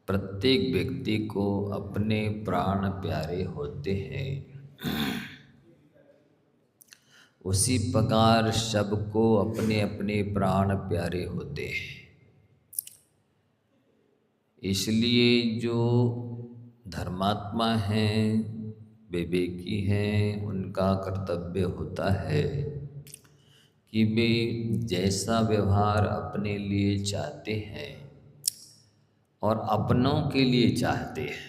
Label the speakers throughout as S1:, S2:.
S1: प्रत्येक व्यक्ति को अपने प्राण प्यारे होते हैं, उसी प्रकार सबको अपने अपने प्राण प्यारे होते हैं। इसलिए जो धर्मात्मा हैं, विवेकी हैं, उनका कर्तव्य होता है कि वे जैसा व्यवहार अपने लिए चाहते हैं और अपनों के लिए चाहते हैं,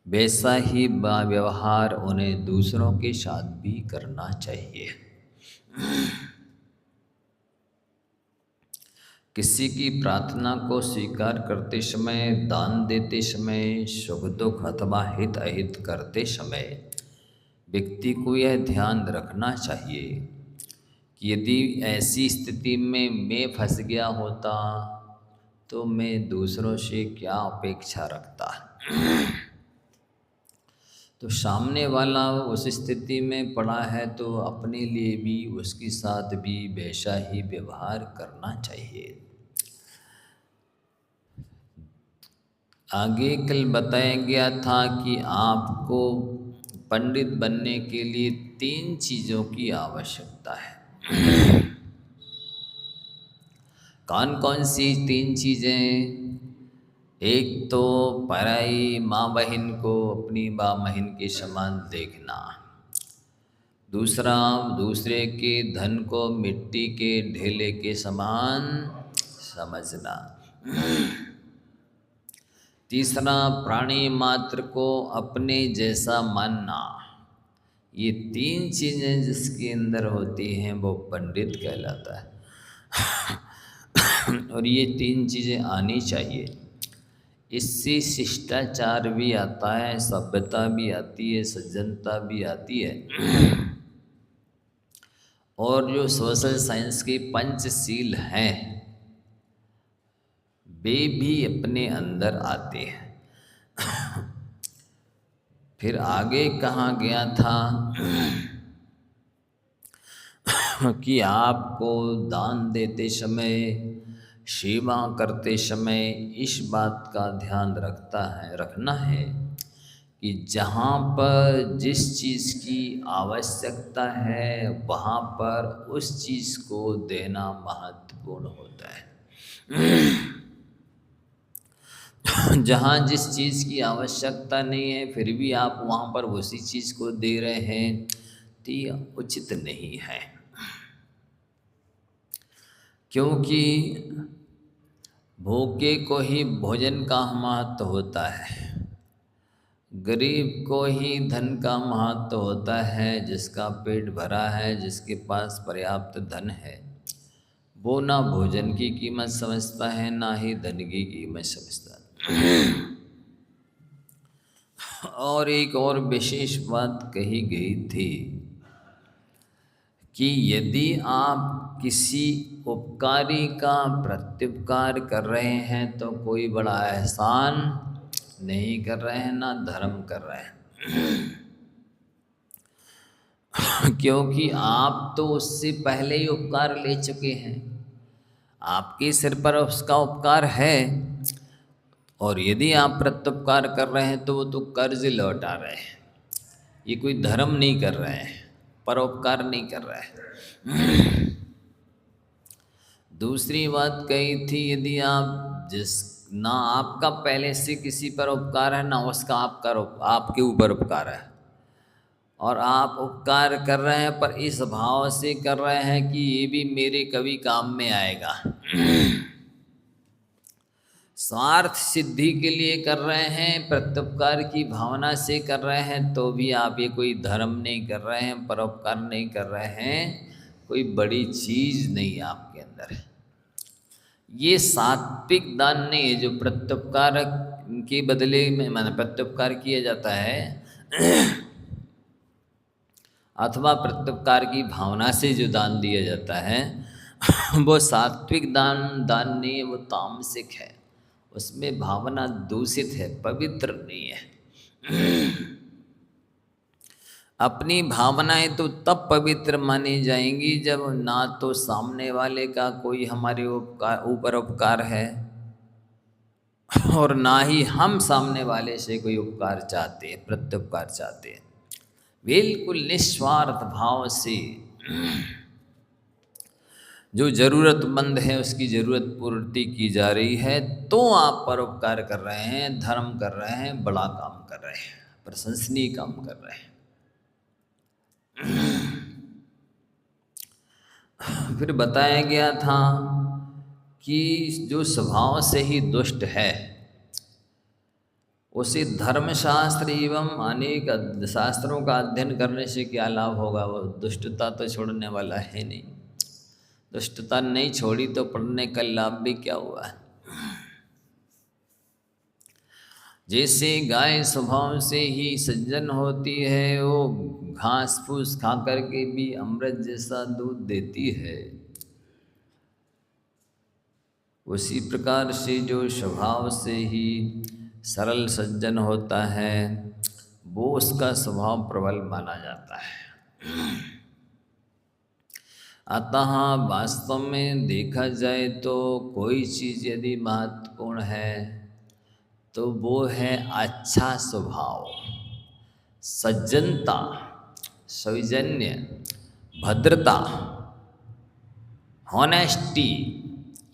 S1: वैसा ही व्यवहार उन्हें दूसरों के साथ भी करना चाहिए। किसी की प्रार्थना को स्वीकार करते समय, दान देते समय, सुख दुख अथवा हित अहित करते समय व्यक्ति को यह ध्यान रखना चाहिए कि यदि ऐसी स्थिति में मैं फंस गया होता तो मैं दूसरों से क्या अपेक्षा रखता। तो सामने वाला उस स्थिति में पड़ा है तो अपने लिए भी उसके साथ भी वैसा ही व्यवहार करना चाहिए। आगे कल बताया गया था कि आपको पंडित बनने के लिए 3 चीज़ों की आवश्यकता है। कौन कौन सी 3 चीज़ें? एक तो पराई माँ बहन को अपनी माँ बहन के समान देखना। दूसरा, दूसरे के धन को मिट्टी के ढेले के समान समझना। तीसरा, प्राणी मात्र को अपने जैसा मानना। ये 3 चीज़ें जिसके अंदर होती हैं वो पंडित कहलाता है। और ये 3 चीज़ें आनी चाहिए। इससे शिष्टाचार भी आता है, सभ्यता भी आती है, सज्जनता भी आती है। और जो सोशल साइंस के पंचशील हैं वे भी अपने अंदर आते हैं। फिर आगे कहा गया था कि आपको दान देते समय, सेवा करते समय इस बात का ध्यान रखना है कि जहाँ पर जिस चीज़ की आवश्यकता है वहाँ पर उस चीज़ को देना महत्वपूर्ण होता है। जहाँ जिस चीज़ की आवश्यकता नहीं है फिर भी आप वहाँ पर उसी चीज़ को दे रहे हैं तो ये उचित नहीं है। क्योंकि भूखे को ही भोजन का महत्व होता है, गरीब को ही धन का महत्व होता है। जिसका पेट भरा है, जिसके पास पर्याप्त धन है, वो ना भोजन की कीमत समझता है ना ही धन की कीमत समझता है। और एक और विशेष बात कही गई थी कि यदि आप किसी उपकारी का प्रत्युपकार कर रहे हैं तो कोई बड़ा एहसान नहीं कर रहे हैं, ना धर्म कर रहे हैं। क्योंकि आप तो उससे पहले ही उपकार ले चुके हैं, आपके सिर पर उसका उपकार है। और यदि आप प्रत्युपकार कर रहे हैं तो वो तो कर्ज लौटा रहे हैं, ये कोई धर्म नहीं कर रहे हैं, परोपकार नहीं कर रहे हैं। दूसरी बात कही थी, यदि आप ना आपका पहले से किसी पर उपकार है ना उसका आपके ऊपर उपकार है, और आप उपकार कर रहे हैं पर इस भाव से कर रहे हैं कि ये भी मेरे कभी काम में आएगा, स्वार्थ सिद्धि के लिए कर रहे हैं, प्रत्युपकार की भावना से कर रहे हैं, तो भी आप ये कोई धर्म नहीं कर रहे हैं, परोपकार नहीं कर रहे हैं, कोई बड़ी चीज़ नहीं आपके अंदर है। ये सात्विक दान नहीं है जो प्रत्युपकार के बदले में प्रत्युपकार किया जाता है अथवा प्रत्युपकार की भावना से जो दान दिया जाता है वो सात्विक दान नहीं है, वो तामसिक है। उसमें भावना दूषित है, पवित्र नहीं है। अपनी भावनाएं तो तब पवित्र मानी जाएंगी जब ना तो सामने वाले का कोई हमारे ऊपर उपकार है और ना ही हम सामने वाले से कोई उपकार चाहते हैं, प्रत्युपकार चाहते हैं। बिल्कुल निस्वार्थ भाव से जो ज़रूरतमंद है उसकी ज़रूरत पूर्ति की जा रही है, तो आप परोपकार कर रहे हैं, धर्म कर रहे हैं, बड़ा काम कर रहे हैं, प्रशंसनीय काम कर रहे हैं। फिर बताया गया था कि जो स्वभाव से ही दुष्ट है उसे धर्मशास्त्र एवं अनेक शास्त्रों का अध्ययन करने से क्या लाभ होगा? वो दुष्टता तो छोड़ने वाला है नहीं। दुष्टता नहीं छोड़ी तो पढ़ने का लाभ भी क्या हुआ? जैसे गाय स्वभाव से ही सज्जन होती है, वो घास फूस खा करके भी अमृत जैसा दूध देती है, उसी प्रकार से जो स्वभाव से ही सरल सज्जन होता है वो उसका स्वभाव प्रबल माना जाता है। अतः वास्तव में देखा जाए तो कोई चीज़ यदि महत्वपूर्ण है तो वो है अच्छा स्वभाव, सज्जनता, सौजन्य, भद्रता, हॉनेस्टी,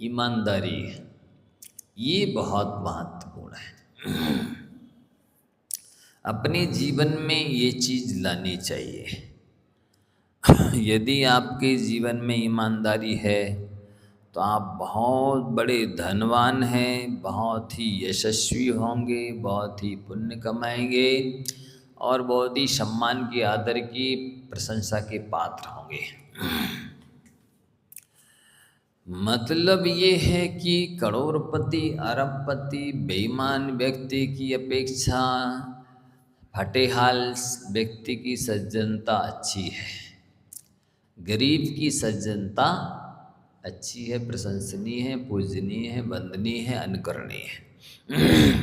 S1: ईमानदारी, ये बहुत महत्वपूर्ण है। अपने जीवन में ये चीज़ लानी चाहिए। यदि आपके जीवन में ईमानदारी है तो आप बहुत बड़े धनवान हैं, बहुत ही यशस्वी होंगे, बहुत ही पुण्य कमाएंगे और बहुत ही सम्मान की, आदर की, प्रशंसा के पात्र होंगे। मतलब ये है कि करोड़पति, अरबपति, बेईमान व्यक्ति की अपेक्षा फटेहाल व्यक्ति की सज्जनता अच्छी है, गरीब की सज्जनता अच्छी है, प्रशंसनीय है, पूजनीय है, वंदनीय है, अनुकरणीय है।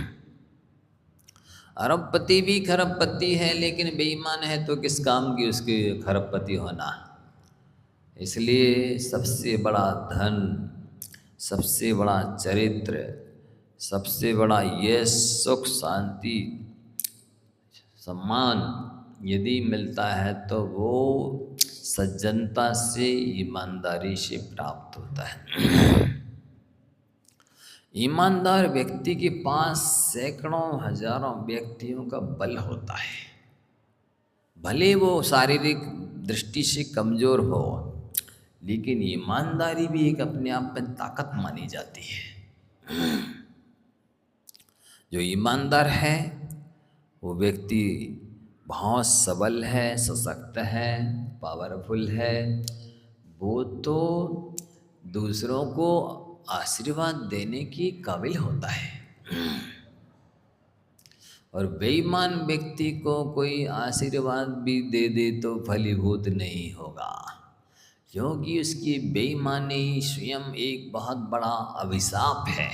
S1: अरबपति भी खरबपति है लेकिन बेईमान है तो किस काम की उसके खरबपति होना। इसलिए सबसे बड़ा धन, सबसे बड़ा चरित्र, सबसे बड़ा यश, सुख, शांति, सम्मान यदि मिलता है तो वो सज्जनता से, ईमानदारी से प्राप्त होता है। ईमानदार व्यक्ति के पास सैकड़ों हजारों व्यक्तियों का बल होता है, भले वो शारीरिक दृष्टि से कमजोर हो, लेकिन ईमानदारी भी एक अपने आप में ताकत मानी जाती है। जो ईमानदार है वो व्यक्ति बहुत सबल है, सशक्त है, पावरफुल है, वो तो दूसरों को आशीर्वाद देने की काबिल होता है। और बेईमान व्यक्ति को कोई आशीर्वाद भी दे दे तो फलीभूत नहीं होगा, क्योंकि उसकी बेईमानी स्वयं एक बहुत बड़ा अभिशाप है।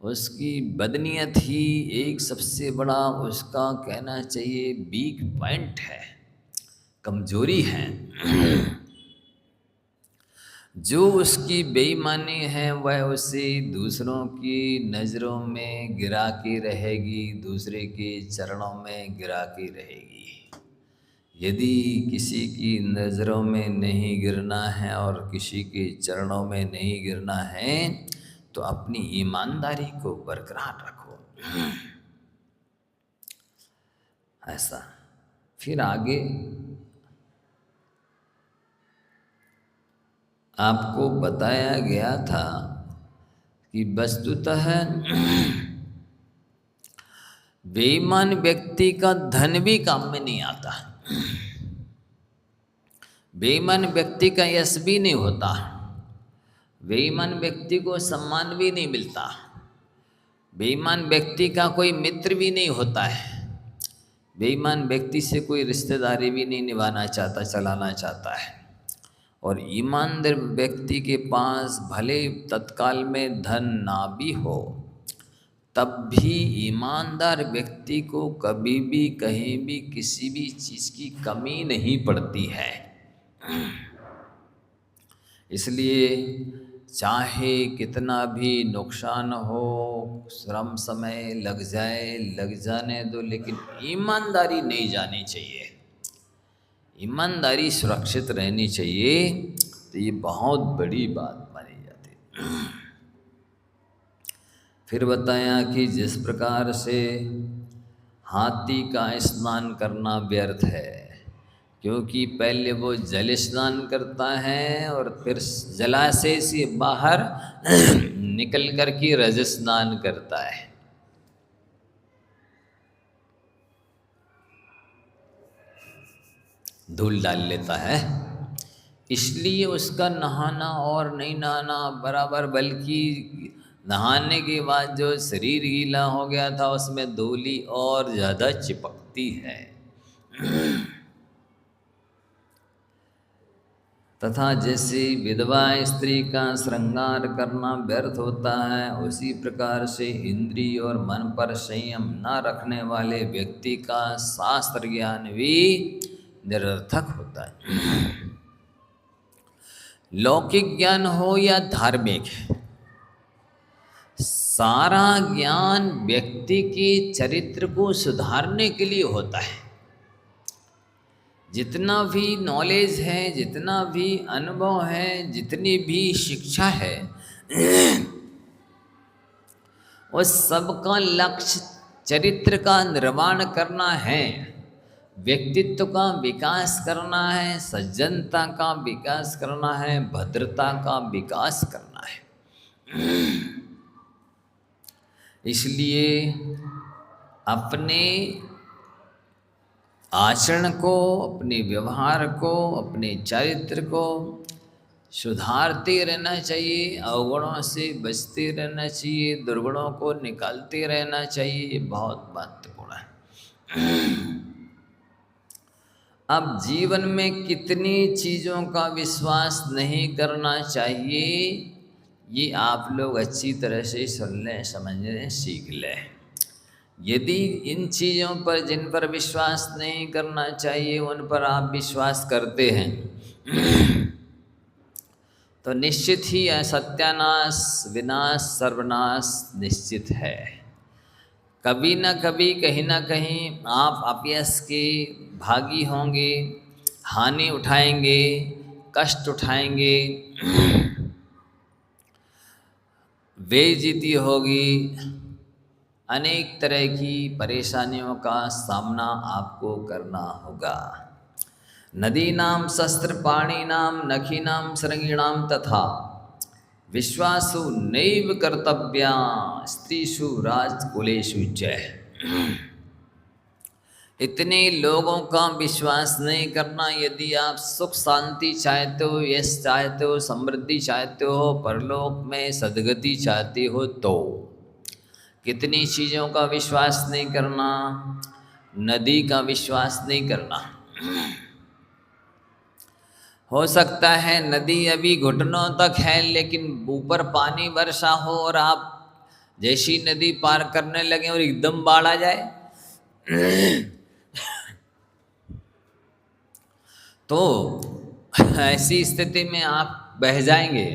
S1: उसकी बदनीयत ही एक सबसे बड़ा, उसका कहना चाहिए, वीक पॉइंट है, कमजोरी है। जो उसकी बेईमानी है वह उसे दूसरों की नज़रों में गिरा के रहेगी, दूसरे के चरणों में गिरा के रहेगी। यदि किसी की नज़रों में नहीं गिरना है और किसी के चरणों में नहीं गिरना है तो अपनी ईमानदारी को बरकरार रखो। ऐसा फिर आगे आपको बताया गया था कि वस्तुतः बेईमान व्यक्ति का धन भी काम में नहीं आता, बेईमान व्यक्ति का यश भी नहीं होता, बेईमान व्यक्ति को सम्मान भी नहीं मिलता, बेईमान व्यक्ति का कोई मित्र भी नहीं होता है, बेईमान व्यक्ति से कोई रिश्तेदारी भी नहीं निभाना चाहता, चलाना चाहता है। और ईमानदार व्यक्ति के पास भले तत्काल में धन ना भी हो, तब भी ईमानदार व्यक्ति को कभी भी कहीं भी किसी भी चीज़ की कमी नहीं पड़ती है। इसलिए चाहे कितना भी नुकसान हो, श्रम समय लग जाए, लग जाने दो, लेकिन ईमानदारी नहीं जानी चाहिए, ईमानदारी सुरक्षित रहनी चाहिए। तो ये बहुत बड़ी बात मानी जाती है। फिर बताया कि जिस प्रकार से हाथी का स्नान करना व्यर्थ है, क्योंकि पहले वो जल स्नान करता है और फिर जलाशय से बाहर निकल कर के रज स्नान करता है। धूल डाल लेता है, इसलिए उसका नहाना और नहीं नहाना बराबर, बल्कि नहाने के बाद जो शरीर गीला हो गया था उसमें धूली और ज़्यादा चिपकती है। तथा जैसे विधवा स्त्री का श्रृंगार करना व्यर्थ होता है, उसी प्रकार से इंद्रिय और मन पर संयम न रखने वाले व्यक्ति का शास्त्र ज्ञान भी निरर्थक होता है। लौकिक ज्ञान हो या धार्मिक, सारा ज्ञान व्यक्ति के चरित्र को सुधारने के लिए होता है। जितना भी नॉलेज है, जितना भी अनुभव है, जितनी भी शिक्षा है, उस सबका लक्ष्य चरित्र का निर्माण करना है, व्यक्तित्व का विकास करना है, सज्जनता का विकास करना है, भद्रता का विकास करना है। इसलिए अपने आचरण को, अपने व्यवहार को, अपने चरित्र को सुधारते रहना चाहिए, अवगुणों से बचते रहना चाहिए, दुर्गुणों को निकालते रहना चाहिए। ये बहुत महत्वपूर्ण है। अब जीवन में कितनी चीज़ों का विश्वास नहीं करना चाहिए, ये आप लोग अच्छी तरह से सुन लें, समझ लें, सीख लें। यदि इन चीज़ों पर, जिन पर विश्वास नहीं करना चाहिए, उन पर आप विश्वास करते हैं तो निश्चित ही सत्यानाश, विनाश, सर्वनाश निश्चित है। कभी न कभी, कहीं ना कहीं आप अपयश के भागी होंगे, हानि उठाएंगे, कष्ट उठाएंगे, बेइज्जती होगी, अनेक तरह की परेशानियों का सामना आपको करना होगा। नदीनां शस्त्रपाणिनां नखीनां शृंगिणां तथा विश्वासु नैव कर्तव्या स्त्रीषु राजकुलेषु च। इतने लोगों का विश्वास नहीं करना। यदि आप सुख शांति चाहते हो, यश चाहते हो, समृद्धि चाहते हो, परलोक में सद्गति चाहते हो, तो कितनी चीज़ों का विश्वास नहीं करना। नदी का विश्वास नहीं करना। हो सकता है नदी अभी घुटनों तक है, लेकिन ऊपर पानी वर्षा हो और आप जैसी नदी पार करने लगे और एकदम बाढ़ आ जाए तो ऐसी स्थिति में आप बह जाएंगे,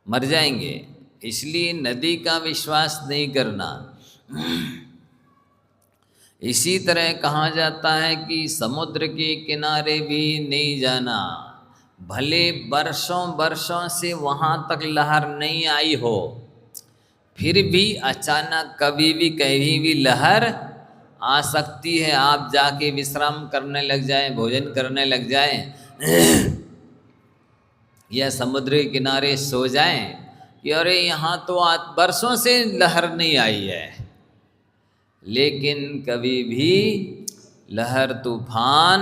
S1: मर जाएंगे। इसलिए नदी का विश्वास नहीं करना। इसी तरह कहा जाता है कि समुद्र के किनारे भी नहीं जाना। भले वर्षों वर्षों से वहाँ तक लहर नहीं आई हो, फिर भी अचानक कभी भी कहीं भी लहर आ सकती है। आप जाके विश्राम करने लग जाएं, भोजन करने लग जाएं या समुद्र के किनारे सो जाएं कि अरे यहाँ तो आज बरसों से लहर नहीं आई है, लेकिन कभी भी लहर, तूफान,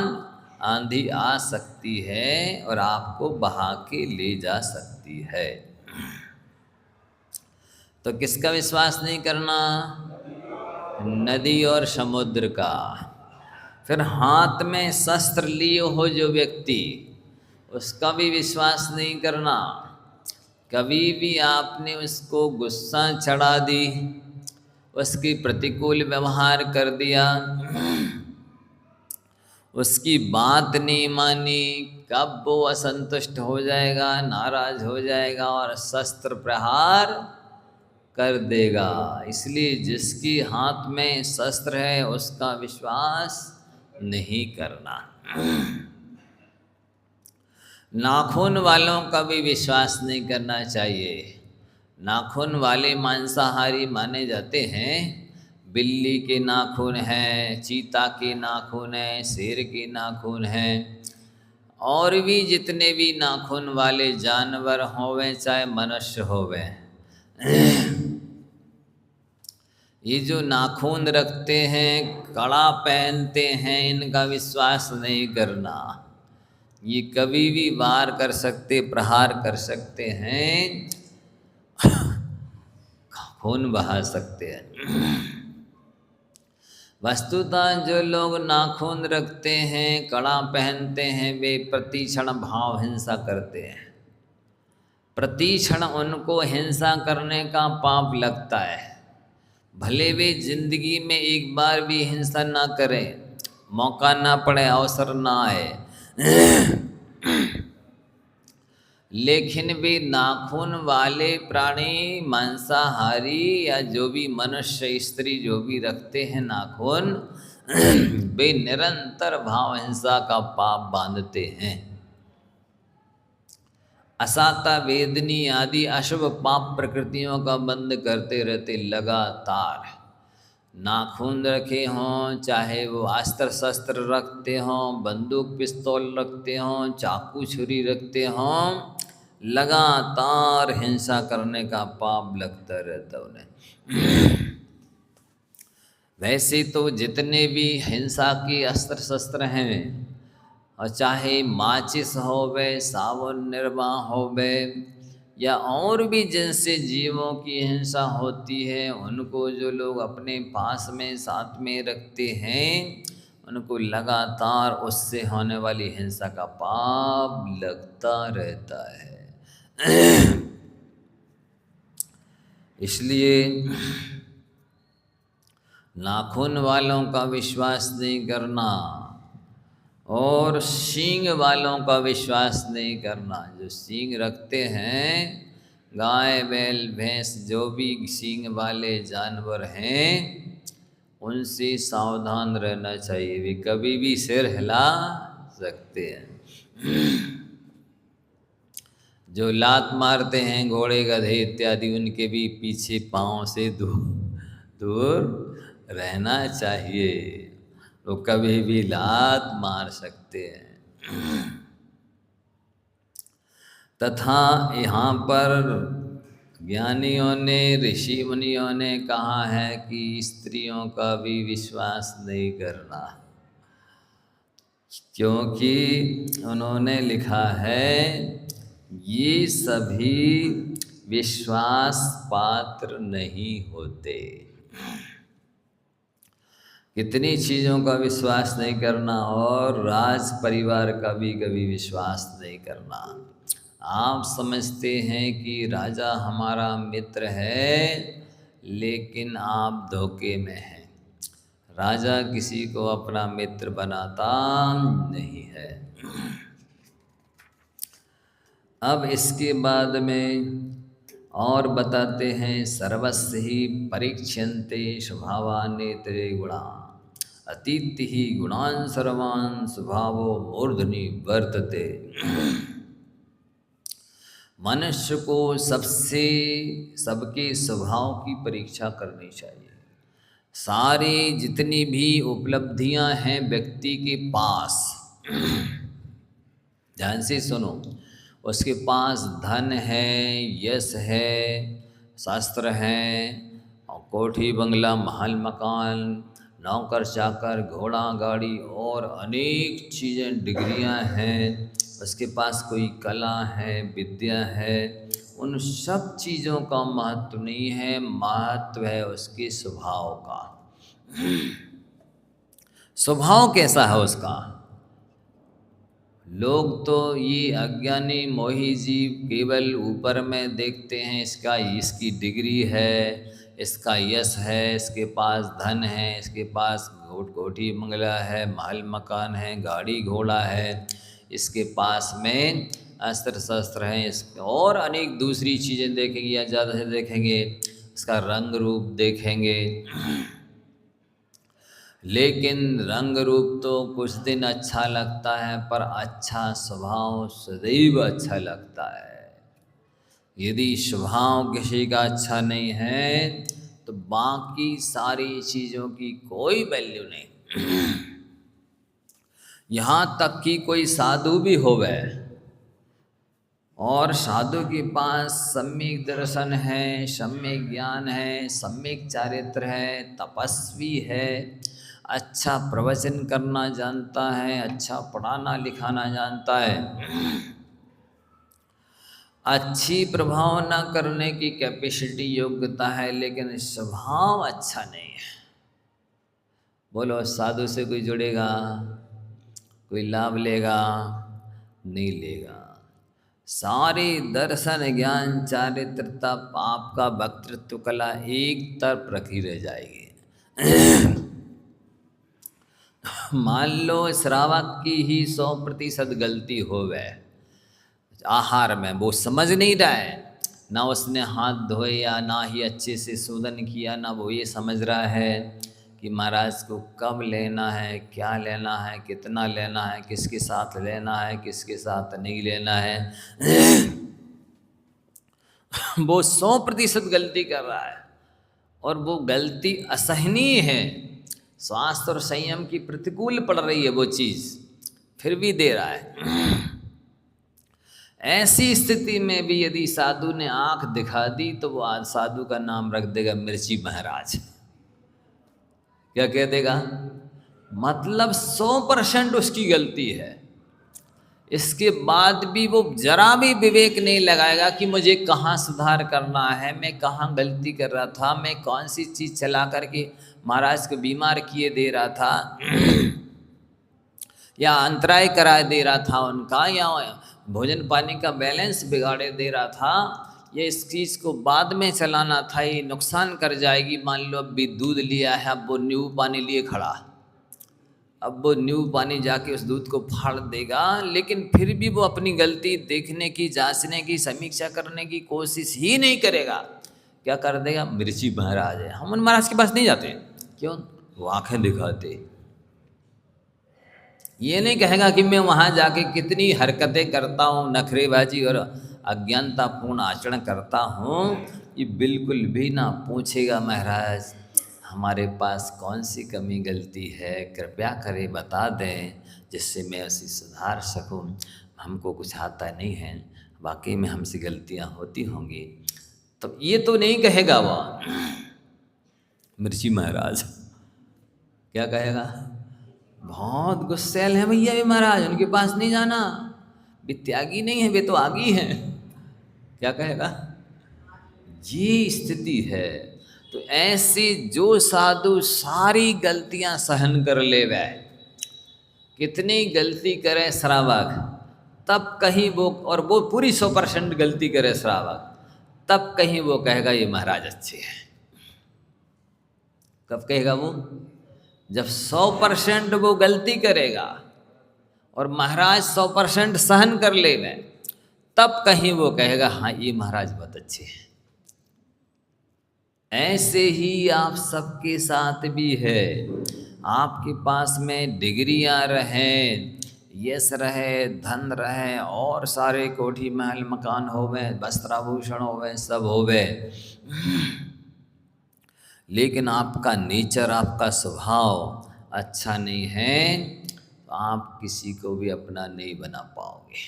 S1: आंधी आ सकती है और आपको बहा के ले जा सकती है। तो किसका विश्वास नहीं करना? नदी और समुद्र का। फिर हाथ में शस्त्र लिए हो जो व्यक्ति, उसका भी विश्वास नहीं करना। कभी भी आपने उसको गुस्सा चढ़ा दी, उसकी प्रतिकूल व्यवहार कर दिया, उसकी बात नहीं मानी, कब वो असंतुष्ट हो जाएगा, नाराज हो जाएगा और शस्त्र प्रहार कर देगा। इसलिए जिसकी हाथ में शस्त्र है उसका विश्वास नहीं करना। नाखून वालों का भी विश्वास नहीं करना चाहिए। नाखून वाले मांसाहारी माने जाते हैं। बिल्ली के नाखून हैं, चीता के नाखून हैं, शेर के नाखून हैं, और भी जितने भी नाखून वाले जानवर होवे चाहे मनुष्य होवे, ये जो नाखून रखते हैं, कड़ा पहनते हैं, इनका विश्वास नहीं करना। ये कभी भी वार कर सकते, प्रहार कर सकते हैं, खून बहा सकते हैं। वस्तुतः जो लोग नाखून रखते हैं, कड़ा पहनते हैं, वे प्रतिक्षण भाव हिंसा करते हैं। प्रतिक्षण उनको हिंसा करने का पाप लगता है। भले वे जिंदगी में एक बार भी हिंसा ना करें, मौका ना पड़े, अवसर ना आए, लेकिन वे नाखून वाले प्राणी, मांसाहारी या जो भी मनुष्य, स्त्री जो भी रखते हैं नाखून, वे निरंतर भाव हिंसा का पाप बांधते हैं। असाता, वेदनी आदि अशुभ पाप प्रकृतियों का बंद करते रहते लगातार। नाखून रखे हों, चाहे वो अस्त्र शस्त्र रखते हों, बंदूक पिस्तौल रखते हों, चाकू छुरी रखते हों, लगातार हिंसा करने का पाप लगता रहता उन्हें। वैसे तो जितने भी हिंसा के अस्त्र शस्त्र हैं, और चाहे माचिस होवे, सावन निर्मा होवे, या और भी जिनसे जीवों की हिंसा होती है, उनको जो लोग अपने पास में साथ में रखते हैं, उनको लगातार उससे होने वाली हिंसा का पाप लगता रहता है। इसलिए नाखून वालों का विश्वास नहीं करना और सींग वालों का विश्वास नहीं करना। जो सींग रखते हैं, गाय बैल भैंस जो भी सींग वाले जानवर हैं, उनसे सावधान रहना चाहिए। वे कभी भी सिर हिला सकते हैं। जो लात मारते हैं, घोड़े गधे इत्यादि, उनके भी पीछे पाँव से दूर रहना चाहिए। वो कभी भी लात मार सकते हैं। तथा यहाँ पर ज्ञानियों ने, ऋषि मुनियों ने कहा है कि स्त्रियों का भी विश्वास नहीं करना, क्योंकि उन्होंने लिखा है ये सभी विश्वास पात्र नहीं होते। कितनी चीज़ों का विश्वास नहीं करना, और राज परिवार का भी कभी विश्वास नहीं करना। आप समझते हैं कि राजा हमारा मित्र है, लेकिन आप धोखे में हैं। राजा किसी को अपना मित्र बनाता नहीं है। अब इसके बाद में और बताते हैं, सर्वस्य ही परीक्ष्यन्ते स्वभावानेतरे गुणा, अतीति ही गुणान सर्वान स्वभावो मूर्धनि वर्तते। मनुष्य को सबके स्वभाव की परीक्षा करनी चाहिए। सारी जितनी भी उपलब्धियां हैं व्यक्ति के पास, ध्यान से सुनो, उसके पास धन है, यश है, शास्त्र हैं, और कोठी बंगला महल मकान, नौकर चाकर, घोड़ा गाड़ी और अनेक चीज़ें, डिग्रियां हैं, उसके पास कोई कला है, विद्या है, उन सब चीज़ों का महत्व नहीं है। महत्व है उसके स्वभाव का। स्वभाव कैसा है उसका। लोग तो ये अज्ञानी मोही जीव केवल ऊपर में देखते हैं, इसकी डिग्री है, इसका यश है, इसके पास धन है, इसके पास कोठी बंगला है, महल मकान है, गाड़ी घोड़ा है, इसके पास में अस्त्र शस्त्र हैं, इसके और अनेक दूसरी चीज़ें देखेंगे या ज़्यादा से देखेंगे, इसका रंग रूप देखेंगे। लेकिन रंग रूप तो कुछ दिन अच्छा लगता है, पर अच्छा स्वभाव सदैव अच्छा लगता है। यदि स्वभाव किसी का अच्छा नहीं है तो बाकी सारी चीज़ों की कोई वैल्यू नहीं। यहाँ तक कि कोई साधु भी होवे और साधु के पास सम्यक दर्शन है, सम्यक ज्ञान है, सम्यक चारित्र है, तपस्वी है, अच्छा प्रवचन करना जानता है, अच्छा पढ़ाना लिखाना जानता है, अच्छी प्रभाव न करने की कैपेसिटी योग्यता है, लेकिन स्वभाव अच्छा नहीं है। बोलो साधु से कोई जुड़ेगा, कोई लाभ लेगा? नहीं लेगा। सारे दर्शन ज्ञान चारित्रता आपका वक्तृत्व कला एक तरफ रखी रह जाएगी। मान लो श्रावक की ही 100% गलती हो गए आहार में, वो समझ नहीं रहा है, ना उसने हाथ धोए या ना ही अच्छे से शोधन किया, ना वो ये समझ रहा है कि महाराज को कब लेना है, क्या लेना है, कितना लेना है, किसके साथ लेना है, किसके साथ नहीं लेना है। वो 100% गलती कर रहा है और वो गलती असहनीय है, स्वास्थ्य और संयम की प्रतिकूल पड़ रही है वो चीज़, फिर भी दे रहा है। ऐसी स्थिति में भी यदि साधु ने आंख दिखा दी तो वो आज साधु का नाम रख देगा मिर्ची महाराज। क्या कह देगा? मतलब 100% उसकी गलती है। इसके बाद भी वो जरा भी विवेक नहीं लगाएगा कि मुझे कहाँ सुधार करना है, मैं कहाँ गलती कर रहा था, मैं कौन सी चीज़ चला करके महाराज को बीमार किए दे रहा था या अंतराय करा दे रहा था उनका, या भोजन पानी का बैलेंस बिगाड़े दे रहा था, ये इस चीज़ को बाद में चलाना था, ये नुकसान कर जाएगी। मान लो अब भी दूध लिया है, अब वो नींबू पानी लिए खड़ा, अब वो नींबू पानी जाके उस दूध को फाड़ देगा, लेकिन फिर भी वो अपनी गलती देखने की, जांचने की, समीक्षा करने की कोशिश ही नहीं करेगा। क्या कर देगा? मिर्ची महाराज है, हम उन महाराज के पास नहीं जाते। क्यों? वो आंखें दिखाते। ये नहीं कहेगा कि मैं वहाँ जाके कितनी हरकतें करता हूँ, नखरेबाजी और अज्ञानतापूर्ण आचरण करता हूँ, ये बिल्कुल भी ना पूछेगा। महाराज हमारे पास कौन सी कमी गलती है, कृपया करें बता दें, जिससे मैं उसे सुधार सकूं। हमको कुछ आता नहीं है, वाकई में हमसे गलतियां होती होंगी। तो ये तो नहीं कहेगा वो मिर्ची महाराज। क्या कहेगा? बहुत गुस्सैल है भैया ये महाराज, उनके पास नहीं जाना, वे त्यागी नहीं है, वे तो आगी हैं। क्या कहेगा? ये स्थिति है। तो ऐसे जो साधु सारी गलतियां सहन कर ले वह, कितनी गलती करे श्रावक, तब कहीं वो, और वो पूरी 100% गलती करे श्रावक, तब कहीं वो कहेगा ये महाराज अच्छे हैं। कब कहेगा वो? जब 100% वो गलती करेगा और महाराज 100% सहन कर लेगा, तब कहीं वो कहेगा हाँ ये महाराज बहुत अच्छे हैं। ऐसे ही आप सबके साथ भी है। आपके पास में डिग्रियां रहें, यश रहे, धन रहे, और सारे कोठी महल मकान होवे, वस्त्राभूषण होवे, सब होवे, लेकिन आपका नेचर, आपका स्वभाव अच्छा नहीं है, तो आप किसी को भी अपना नहीं बना पाओगे,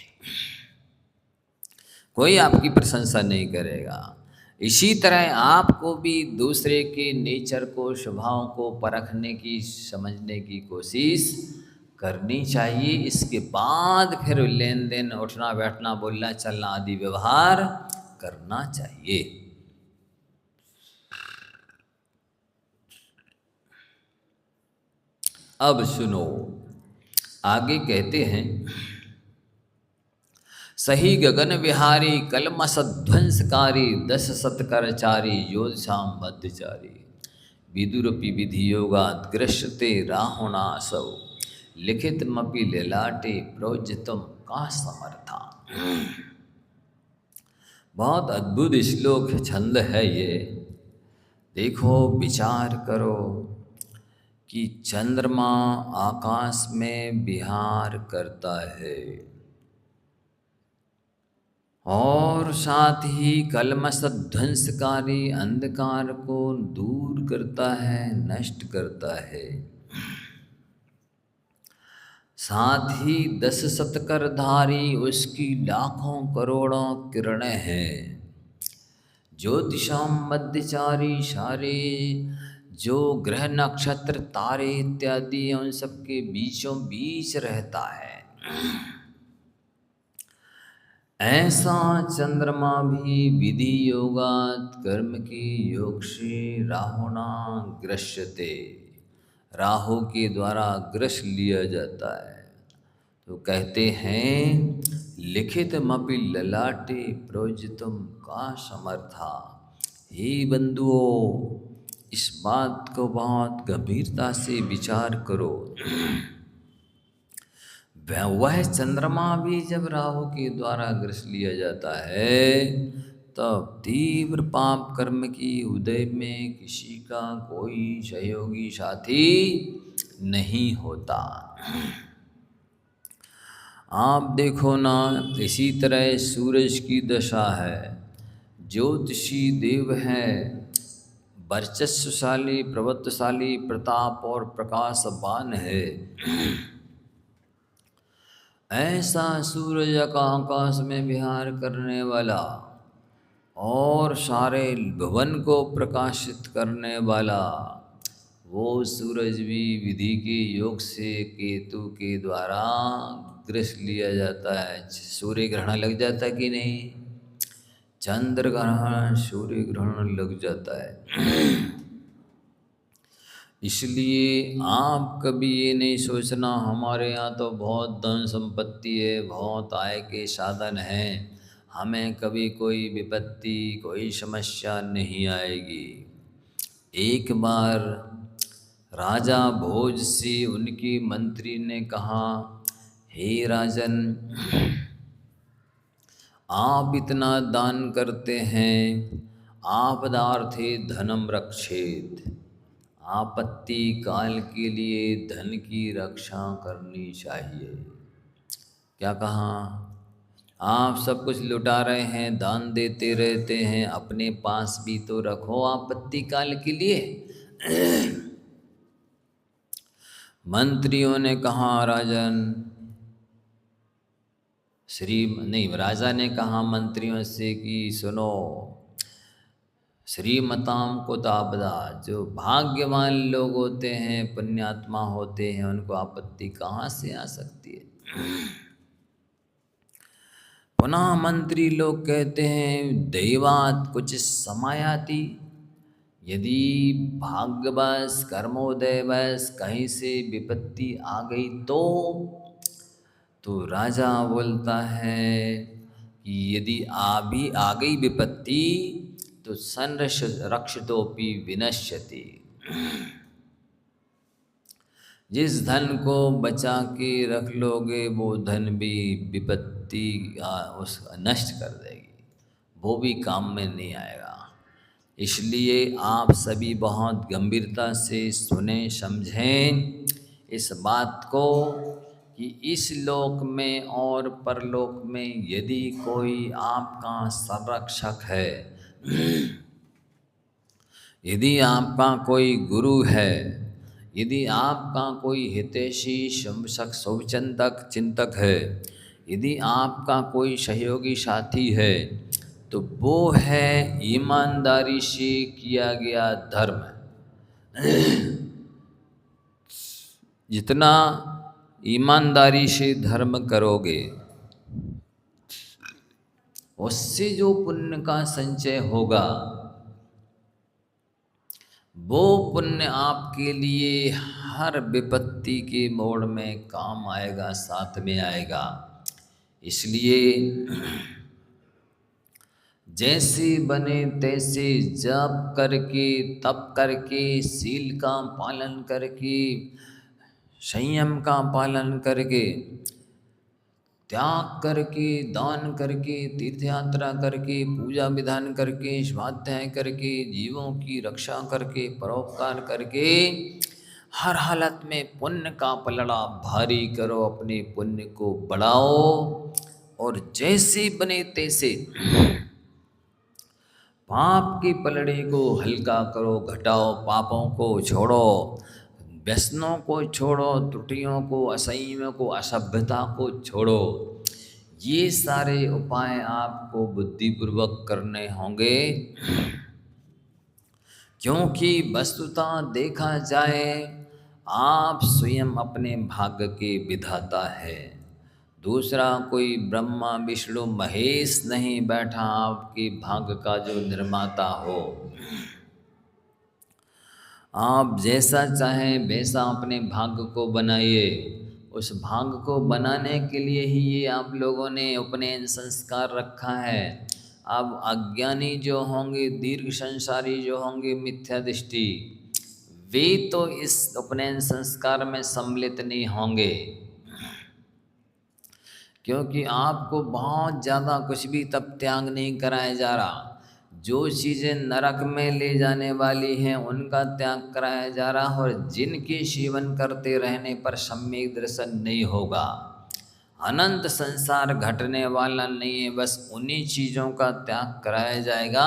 S1: कोई आपकी प्रशंसा नहीं करेगा। इसी तरह आपको भी दूसरे के नेचर को, स्वभाव को परखने की, समझने की कोशिश करनी चाहिए। इसके बाद फिर लेन देन, उठना बैठना, बोलना चलना आदि व्यवहार करना चाहिए। अब सुनो, आगे कहते हैं, सही गगन विहारी कलमसध्वंसकारी 10 सत्करचारी योधशाम मध्यचारी विदुरपि विधि योगात ग्रस्यते राहुणासौ लिखितमपि ललाटे प्रोज्झितुम का समर्था। बहुत अद्भुत श्लोक छंद है ये। देखो, विचार करो कि चंद्रमा आकाश में विहार करता है और साथ ही कलमश ध्वंसकारी अंधकार को दूर करता है, नष्ट करता है। साथ ही 10 शतकरधारी उसकी लाखों करोड़ों किरणें हैं। ज्योतिषाम मध्यचारी सारे जो ग्रह नक्षत्र तारे इत्यादि उन सबके बीचों बीच रहता है। ऐसा चंद्रमा भी विधि योगात कर्म की योग से राहुना ग्रस्यते, राहु के द्वारा ग्रस लिया जाता है। तो कहते हैं लिखितमपि ललाटे प्रोज्झितुम का समर्था। हे बंधुओं, इस बात को बहुत गंभीरता से विचार करो। वह चंद्रमा भी जब राहु के द्वारा ग्रस लिया जाता है तब तीव्र पाप कर्म की उदय में किसी का कोई सहयोगी साथी नहीं होता। आप देखो ना, इसी तरह सूरज की दशा है। ज्योतिषी देव है, वर्चस्वशाली, प्रभुत्वशाली, प्रताप और प्रकाशवान है। ऐसा सूरज का आकाश में विहार करने वाला और सारे भुवन को प्रकाशित करने वाला, वो सूरज भी विधि के योग से केतु के द्वारा ग्रस लिया जाता है। सूर्य ग्रहण लग जाता है कि नहीं? चंद्र ग्रहण, सूर्य ग्रहण लग जाता है। इसलिए आप कभी ये नहीं सोचना हमारे यहाँ तो बहुत धन संपत्ति है, बहुत आय के साधन हैं, हमें कभी कोई विपत्ति, कोई समस्या नहीं आएगी। एक बार राजा भोज से उनकी मंत्री ने कहा, हे राजन, आप इतना दान करते हैं, आपदार्थे धनम रक्षेत, आपत्ति काल के लिए धन की रक्षा करनी चाहिए। क्या कहा? आप सब कुछ लुटा रहे हैं, दान देते रहते हैं, अपने पास भी तो रखो आपत्ति काल के लिए। मंत्रियों ने कहा, राजा ने कहा मंत्रियों से कि सुनो, श्रीमताम को तापदा, जो भाग्यवान लोग होते हैं, पुण्यात्मा होते हैं, उनको आपत्ति कहाँ से आ सकती है। पुनः मंत्री लोग कहते हैं, दैवात कुछ समायाति, यदि भाग्यवश कर्मोदयवश कहीं से विपत्ति आ गई तो राजा बोलता है कि यदि आ गई विपत्ति तो संरक्षितोपि विनश्यति। जिस धन को बचा के रख लोगे वो धन भी विपत्ति नष्ट कर देगी, वो भी काम में नहीं आएगा। इसलिए आप सभी बहुत गंभीरता से सुने, समझें इस बात को कि इस लोक में और परलोक में यदि कोई आपका संरक्षक है, यदि आपका कोई गुरु है, यदि आपका कोई हितैषी शुभचिंतक चिंतक है, यदि आपका कोई सहयोगी साथी है, तो वो है ईमानदारी से किया गया धर्म। जितना ईमानदारी से धर्म करोगे उससे जो पुण्य का संचय होगा वो पुण्य आपके लिए हर विपत्ति के मोड़ में काम आएगा, साथ में आएगा। इसलिए जैसे बने तैसे जप करके, तप करके, शील का पालन करके, संयम का पालन करके, त्याग करके, दान करके, तीर्थ यात्रा करके, पूजा विधान करके, स्वाध्याय करके, जीवों की रक्षा करके, परोपकार करके, हर हालत में पुण्य का पलड़ा भारी करो, अपने पुण्य को बढ़ाओ और जैसे बने तैसे पाप के पलड़े को हल्का करो, घटाओ, पापों को छोड़ो, व्यसनों को छोड़ो, त्रुटियों को, असंयम को, असभ्यता को छोड़ो। ये सारे उपाय आपको बुद्धिपूर्वक करने होंगे, क्योंकि वस्तुतः देखा जाए आप स्वयं अपने भाग्य के विधाता है। दूसरा कोई ब्रह्मा विष्णु महेश नहीं बैठा आपके भाग्य का जो निर्माता हो। आप जैसा चाहें वैसा अपने भाग्य को बनाइए। उस भाग्य को बनाने के लिए ही ये आप लोगों ने उपनयन संस्कार रखा है। अब अज्ञानी जो होंगे, दीर्घ संसारी जो होंगे, मिथ्या दृष्टि, वे तो इस उपनयन संस्कार में सम्मिलित नहीं होंगे, क्योंकि आपको बहुत ज़्यादा कुछ भी तब त्याग नहीं कराया जा रहा। जो चीज़ें नरक में ले जाने वाली हैं उनका त्याग कराया जा रहा, और जिनके सेवन करते रहने पर सम्यक दर्शन नहीं होगा, अनंत संसार घटने वाला नहीं है, बस उन्हीं चीज़ों का त्याग कराया जाएगा।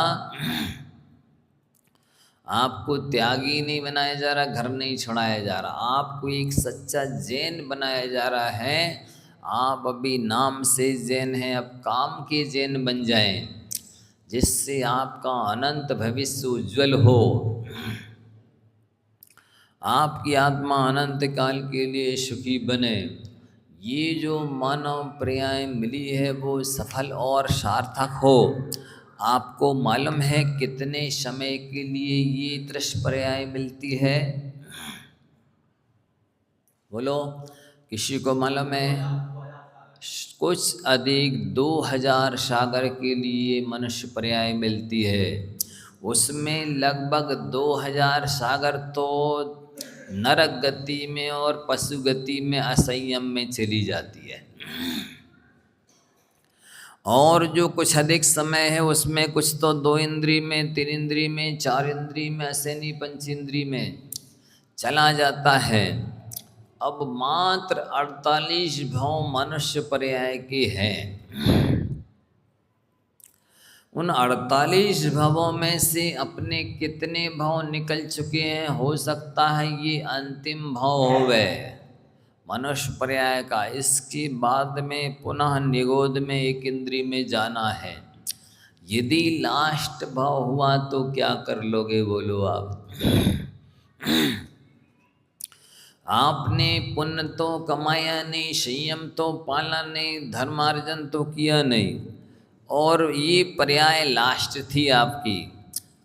S1: आपको त्यागी नहीं बनाया जा रहा, घर नहीं छुड़ाया जा रहा, आपको एक सच्चा जैन बनाया जा रहा है। आप अभी नाम से जैन हैं, अब काम के जैन बन जाएं, जिससे आपका अनंत भविष्य उज्जवल हो, आपकी आत्मा अनंत काल के लिए सुखी बने। ये जो मानव पर्याय मिली है वो सफल और सार्थक हो। आपको मालूम है कितने समय के लिए ये त्रिश पर्याय मिलती है? बोलो, किसी को मालूम है? कुछ अधिक 2000 सागर के लिए मनुष्य पर्याय मिलती है। उसमें लगभग 2000 सागर तो नरक गति में और पशु गति में असंयम में चली जाती है, और जो कुछ अधिक समय है उसमें कुछ तो 2 इंद्री में, 3 इंद्री में, 4 इंद्री में, असैनी पंच इंद्री में चला जाता है। अब मात्र 48 भाव मनुष्य पर्याय के हैं। उन 48 भावों में से अपने कितने भाव निकल चुके हैं, हो सकता है ये अंतिम भाव होवे मनुष्य पर्याय का। इसके बाद में पुनः निगोद में 1 इंद्री में जाना है। यदि लास्ट भाव हुआ तो क्या कर लोगे, बोलो आप? आपने पुण्य तो कमाया नहीं, संयम तो पाला नहीं, धर्मार्जन तो किया नहीं, और ये पर्याय लास्ट थी आपकी।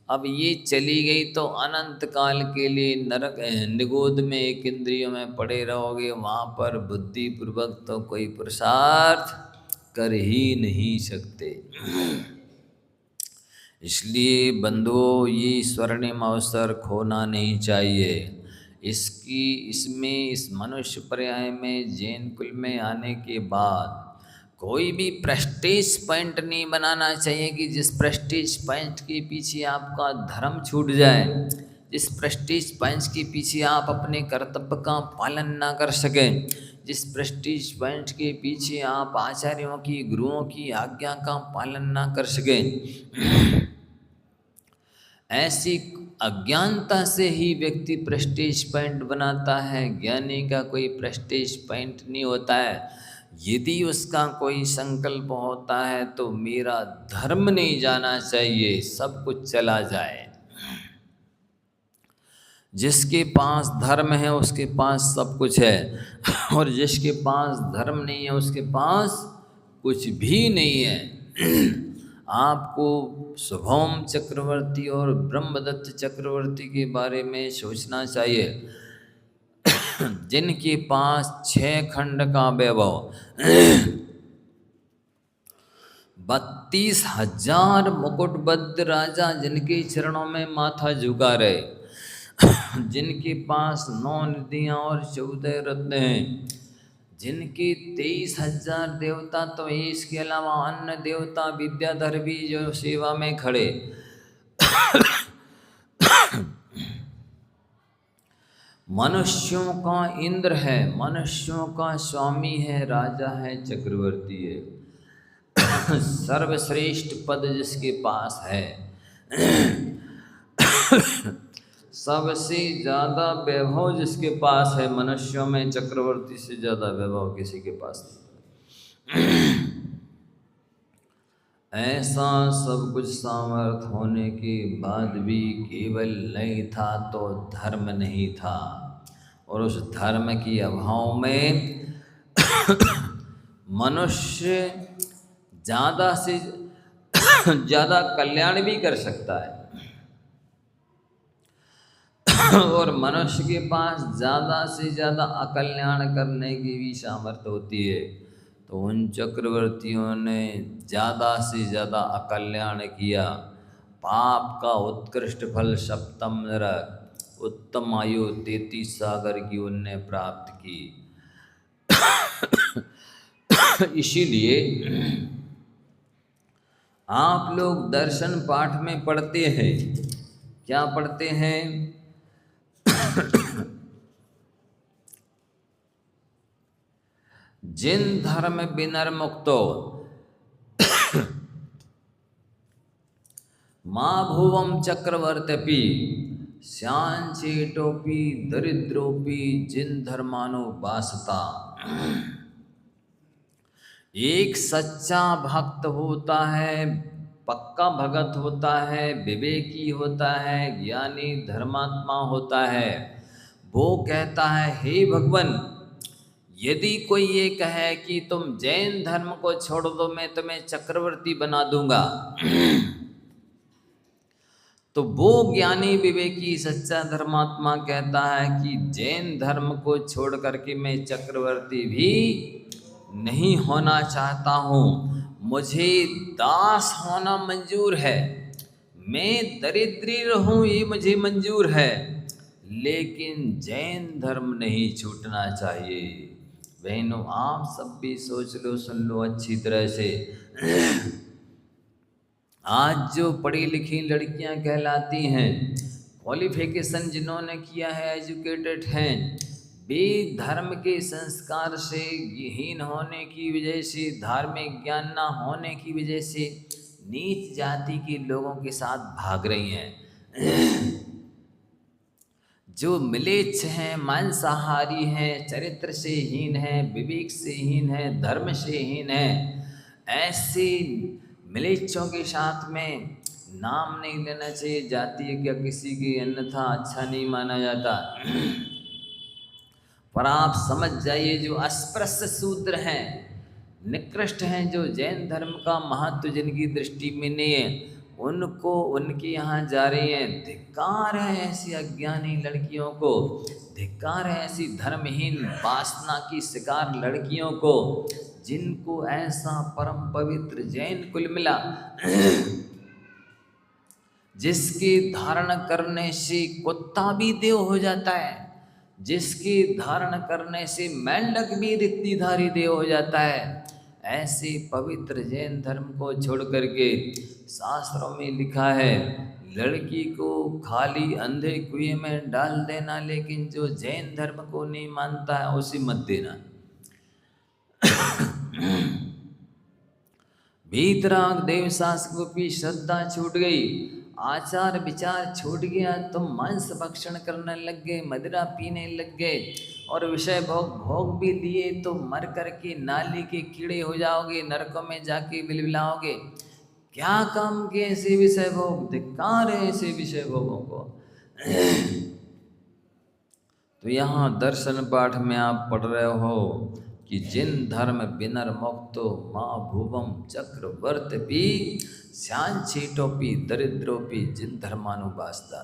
S1: अब ये चली गई तो अनंत काल के लिए नरक निगोद में 1 इंद्रियों में पड़े रहोगे। वहाँ पर बुद्धिपूर्वक तो कोई पुरुषार्थ कर ही नहीं सकते। इसलिए बंधुओं, ये स्वर्णिम अवसर खोना नहीं चाहिए। इसमें इस मनुष्य पर्याय में जैन कुल में आने के बाद कोई भी प्रेस्टीज पॉइंट नहीं बनाना चाहिए कि जिस प्रेस्टीज पॉइंट के पीछे आपका धर्म छूट जाए, जिस प्रेस्टीज पॉइंट के पीछे आप अपने कर्तव्य का पालन ना कर सकें, जिस प्रेस्टीज पॉइंट के पीछे आप आचार्यों की, गुरुओं की आज्ञा का पालन ना कर सकें। ऐसी अज्ञानता से ही व्यक्ति प्रेस्टीज पॉइंट बनाता है। ज्ञानी का कोई प्रेस्टीज पॉइंट नहीं होता है। यदि उसका कोई संकल्प होता है तो मेरा धर्म नहीं जाना चाहिए, सब कुछ चला जाए। जिसके पास धर्म है उसके पास सब कुछ है, और जिसके पास धर्म नहीं है उसके पास कुछ भी नहीं है। आपको शुभम चक्रवर्ती और ब्रह्मदत्त चक्रवर्ती के बारे में सोचना चाहिए, जिनके पास 6 खंड का वैभव, 32,000 मुकुटबद्ध राजा जिनके चरणों में माथा झुका रहे, जिनके पास 9 नदियाँ और 14 रत्न हैं, जिनके 23,000 देवता तो हैं, इसके अलावा अन्य देवता विद्याधर भी जो सेवा में खड़े, मनुष्यों का इंद्र है, मनुष्यों का स्वामी है, राजा है, चक्रवर्ती है, सर्वश्रेष्ठ पद जिसके पास है, सबसे ज़्यादा वैभव जिसके पास है, मनुष्यों में चक्रवर्ती से ज़्यादा वैभव किसी के पास नहीं। ऐसा सब कुछ सामर्थ्य होने के बाद भी केवल नहीं था तो धर्म नहीं था, और उस धर्म के अभाव में मनुष्य ज़्यादा से ज़्यादा कल्याण भी कर सकता है, और मनुष्य के पास ज़्यादा से ज़्यादा अकल्याण करने की भी सामर्थ्य होती है। तो उन चक्रवर्तियों ने ज़्यादा से ज़्यादा अकल्याण किया। पाप का उत्कृष्ट फल सप्तम नरक, उत्तम आयु 33 सागर की उनने प्राप्त की। इसीलिए आप लोग दर्शन पाठ में पढ़ते हैं, क्या पढ़ते हैं? जिन धर्म विनर्मुक्तो माँ भुवम चक्रवर्त्यपि श्यांचेटोपि दरिद्रोपि जिन धर्मानो वासता। एक सच्चा भक्त होता है, पक्का भगत होता है, विवेकी होता है, ज्ञानी धर्मात्मा होता है, वो कहता है हे भगवान, यदि कोई ये कहे कि तुम जैन धर्म को छोड़ दो, मैं तुम्हें चक्रवर्ती बना दूंगा, तो वो ज्ञानी विवेकी सच्चा धर्मात्मा कहता है कि जैन धर्म को छोड़ करके मैं चक्रवर्ती भी नहीं होना चाहता हूँ, मुझे दास होना मंजूर है, मैं दरिद्री रहूँ ये मुझे मंजूर है, लेकिन जैन धर्म नहीं छूटना चाहिए। बहनों, आप सब भी सोच लो, सुन लो अच्छी तरह से। आज जो पढ़ी लिखी लड़कियां कहलाती हैं, क्वालिफिकेशन जिन्होंने किया है, एजुकेटेड हैं, वे धर्म के संस्कार से हीन होने की वजह से, धार्मिक ज्ञान ना होने की वजह से नीच जाति के लोगों के साथ भाग रही हैं। जो म्लेच्छ हैं, मांसाहारी हैं, चरित्र से हीन हैं, विवेक से हीन हैं, धर्म से हीन हैं, ऐसे म्लेच्छों के साथ में नाम नहीं लेना चाहिए जाति का किसी की, अन्यथा अच्छा नहीं माना जाता। पर आप समझ जाइए, जो अस्पृश्य शूद्र हैं, निकृष्ट हैं, जो जैन धर्म का महत्व जिनकी दृष्टि में नहीं है, उनको उनके यहाँ जा रही हैं। धिक्कार है ऐसी अज्ञानी लड़कियों को, धिक्कार है ऐसी धर्महीन वासना की शिकार लड़कियों को, जिनको ऐसा परम पवित्र जैन कुल मिला, जिसके धारण करने से कुत्ता भी देव हो जाता है, जिसके धारण करने से मेंढक भी रिक्तिधारी देव हो जाता है। ऐसे पवित्र जैन धर्म को छोड़ करके शास्त्रों में लिखा है, लड़की को खाली अंधे कुएं में डाल देना, लेकिन जो जैन धर्म को नहीं मानता है उसे मत देना। वीतराग देव शास्त्र की श्रद्धा छूट गई, आचार विचार छूट गया, तुम मांस भक्षण करने लग गए, मदिरा पीने लग गए, और विषय भोग भी लिए, तो मर करके नाली के कीड़े हो जाओगे, नरकों में जाके बिलबिलाओगे। क्या काम के ऐसे विषय भोग? धिक्कार है ऐसे विषय भोगों को। तो यहाँ दर्शन पाठ में आप पढ़ रहे हो कि जिन धर्म विनर्मुक्तो माँ भुवम चक्रवर्ती श्यांचेटोपि दरिद्रोपि जिन धर्मानुवास्ता।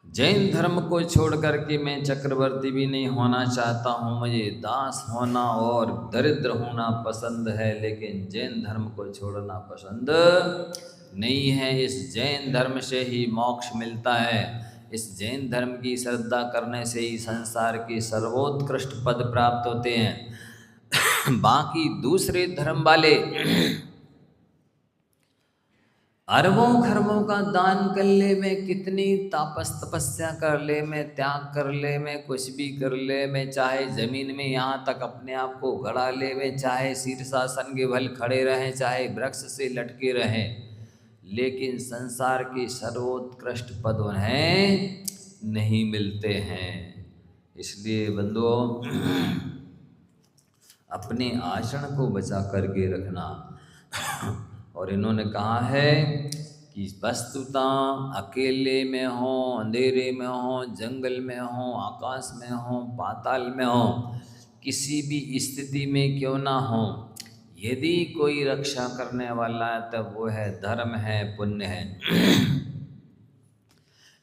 S1: जैन धर्म को छोड़ करके मैं चक्रवर्ती भी नहीं होना चाहता हूँ, मुझे दास होना और दरिद्र होना पसंद है, लेकिन जैन धर्म को छोड़ना पसंद नहीं है। इस जैन धर्म से ही मोक्ष मिलता है। इस जैन धर्म की श्रद्धा करने से ही संसार के सर्वोत्कृष्ट पद प्राप्त होते हैं। बाकी दूसरे धर्म वाले अरबों खरबों का दान कर ले में, कितनी तपस्या कर ले में, त्याग कर ले में, कुछ भी कर ले में, चाहे जमीन में यहाँ तक अपने आप को गड़ा ले में, चाहे शीर्षासन के बल खड़े रहें, चाहे वृक्ष से लटके रहें, लेकिन संसार के सर्वोत्कृष्ट पद उन्हें नहीं मिलते हैं। इसलिए बंधुओं, अपने आचरण को बचा करके रखना। और इन्होंने कहा है कि वस्तुतः अकेले में हो, अंधेरे में हो, जंगल में हो, आकाश में हो, पाताल में हो, किसी भी स्थिति में क्यों ना हो, यदि कोई रक्षा करने वाला है तब वो है धर्म है, पुण्य है।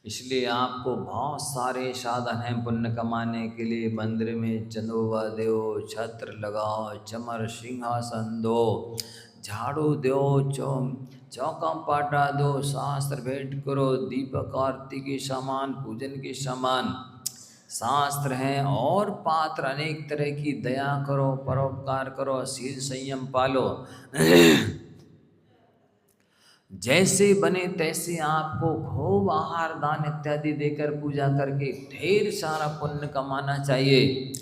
S1: इसलिए आपको बहुत सारे साधन हैं पुण्य कमाने के लिए। मंदिर में चंदोबा दो, छत्र लगाओ, चमर सिंहासन दो, झाड़ू दो, चौका पाटा दो, शास्त्र भेंट करो, दीपक आरती के सामान, पूजन के सामान शास्त्र हैं, और पात्र अनेक तरह की दया करो, परोपकार करो, शील संयम पालो। जैसे बने तैसे आपको खूब आहार दान इत्यादि देकर पूजा करके ढेर सारा पुण्य कमाना चाहिए।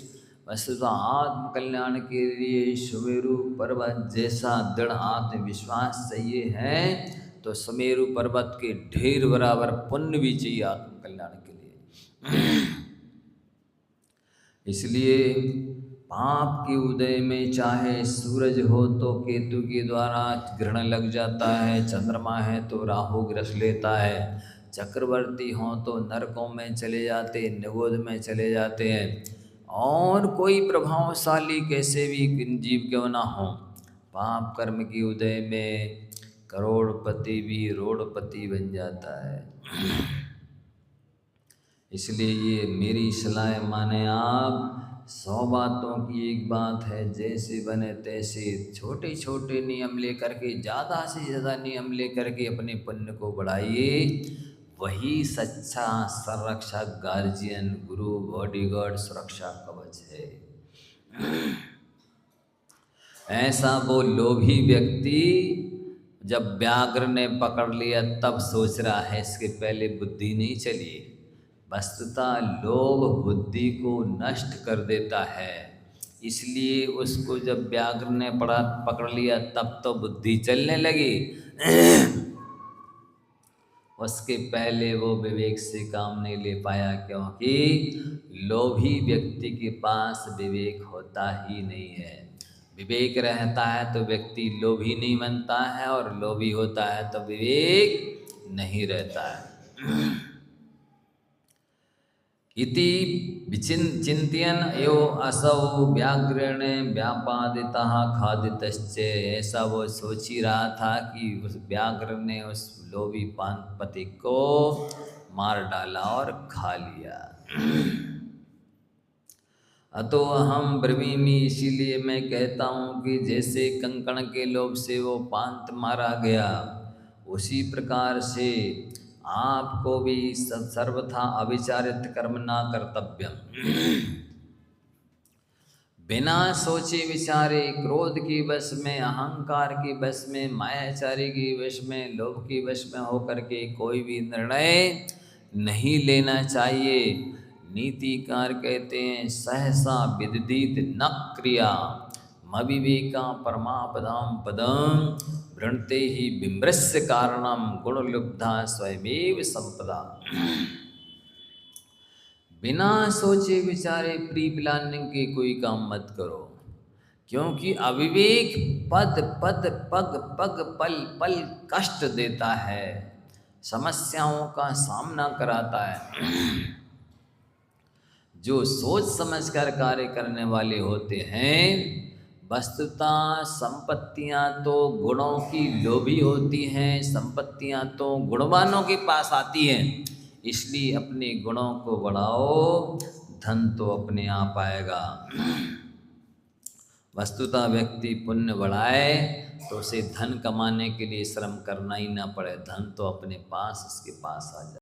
S1: वस्तुतः आत्म कल्याण के लिए सुमेरु पर्वत जैसा दृढ़ आत्मविश्वास चाहिए है, तो सुमेरु पर्वत के ढेर बराबर पुण्य भी चाहिए आत्म कल्याण के लिए। इसलिए पाप के उदय में चाहे सूरज हो तो केतु के द्वारा ग्रहण लग जाता है, चंद्रमा है तो राहु ग्रस लेता है, चक्रवर्ती हो तो नरकों में चले जाते, निगोद में चले जाते हैं, और कोई प्रभावशाली कैसे भी जीव क्यों ना हो, पाप कर्म के उदय में करोड़पति भी रोड़पति बन जाता है। इसलिए ये मेरी सलाह माने आप। 100 बातों की एक बात है, जैसे बने तैसे छोटे छोटे नियम लेकर के, ज़्यादा से ज़्यादा नियम लेकर के अपने पुण्य को बढ़ाइए। वही सच्चा संरक्षक, गार्जियन, गुरु, बॉडीगार्ड, सुरक्षा कवच है। ऐसा वो लोभी व्यक्ति जब व्याघ्र ने पकड़ लिया तब सोच रहा है इसके पहले बुद्धि नहीं चली। वस्तुतः लोभ बुद्धि को नष्ट कर देता है, इसलिए उसको जब व्याघ्र ने पकड़ लिया तब तो बुद्धि चलने लगी। उसके पहले वो विवेक से काम नहीं ले पाया, क्योंकि लोभी व्यक्ति के पास विवेक होता ही नहीं है। विवेक रहता है तो व्यक्ति लोभी नहीं बनता है, और लोभी होता है तो विवेक नहीं रहता है। इति विचिंत्यन यो असौ व्याघ्रेण व्यापादितः खादितश्च। ऐसा वो सोच ही रहा था कि उस व्याघ्र ने उस लोभी पानपति को मार डाला और खा लिया। अतो हम ब्रवीमि, इसीलिए मैं कहता हूँ कि जैसे कंकण के लोभ से वो पांत मारा गया, उसी प्रकार से आपको भी सर्वथा अविचारित कर्म ना कर्तव्यम। बिना सोचे विचारे क्रोध की वश में, अहंकार की वश में, मायाचारी की वश में, लोभ की वश में होकर के कोई भी निर्णय नहीं लेना चाहिए। नीतिकार कहते हैं सहसा विदित न क्रिया मविवेका परमापदाम पदम वृणते ही बिम्रस्य कारणम गुणलुब्धा स्वयमेव संपदा। बिना सोचे विचारे प्री प्लानिंग के कोई काम मत करो, क्योंकि अविवेक पद पद पग पग पल पल कष्ट देता है, समस्याओं का सामना कराता है। जो सोच समझकर कार्य करने वाले होते हैं, वस्तुतः संपत्तियां तो गुणों की लोभी होती हैं, संपत्तियां तो गुणवानों के पास आती हैं, इसलिए अपने गुणों को बढ़ाओ, धन तो अपने आप आएगा। वस्तुतः व्यक्ति पुण्य बढ़ाए तो उसे धन कमाने के लिए श्रम करना ही ना पड़े, धन तो अपने पास उसके पास आ जाए।